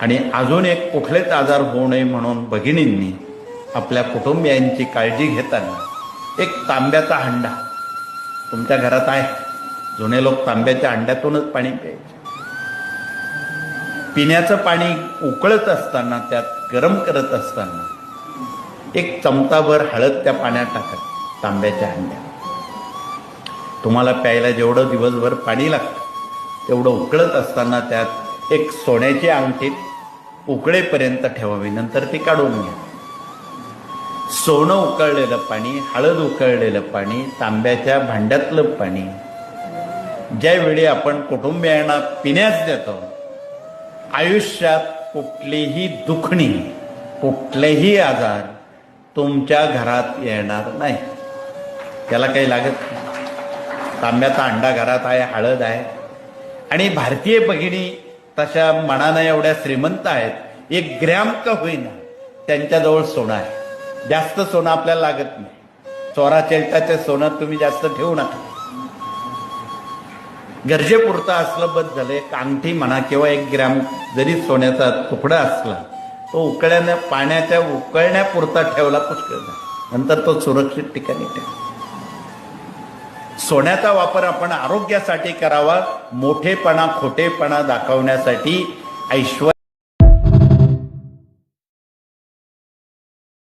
आणि अजून एक कुठलेच आजार होऊ नये म्हणून भगिनींनी आपल्या कुटुंबियांची काळजी घेताना एक तांब्याचा हंडा तुमच्या घरात आहे. जुने लोक तांब्याच्या हंड्यातूनच पाणी प्यायचे. पिण्याचं पाणी उकळत असताना, त्यात गरम करत असताना एक चमचाभर हळद त्या पाण्यात टाकत तांब्याच्या हंड्यात. तुम्हाला प्यायला जेवढं दिवसभर पाणी लागतं तेवढं उकळत असताना त्यात एक सोन्याची अंगठी उकळेपर्यंत ठेवावी, नंतर ती काढून घ्या. सोनं उकळलेलं पाणी, हळद उकळलेलं पाणी, तांब्याच्या भांड्यातलं पाणी ज्यावेळी आपण कुटुंबियांना पिण्यास देतो, आयुष्यात कुठलीही दुखणी, कुठलेही आजार तुमच्या घरात येणार नाही. त्याला काही लागत नाही. तांब्याचा अंडा घरात आहे, हळद आहे. आणि भारतीय भगिनी तशा मनानं एवढ्या श्रीमंत आहेत, 1 ग्रॅम का होईना त्यांच्याजवळ सोनं आहे. जास्त सोनं आपल्याला लागत नाही. चोरा चेलटाचे सोनं तुम्ही जास्त ठेवू नका. गरजेपुरता असलं बस झालं. एक अंगठी म्हणा किंवा 1 ग्रॅम जरी सोन्याचा तुकडा असला, तो पाण्याच्या उकळण्यापुरता ठेवला पुष्कळ झाला. नंतर तो सुरक्षित ठिकाणी ठेवा. सोन्याचा वापर आपण आरोग्यासाठी करावा, मोठेपणा खोटेपणा दाखवण्यासाठी, ऐश्वर्य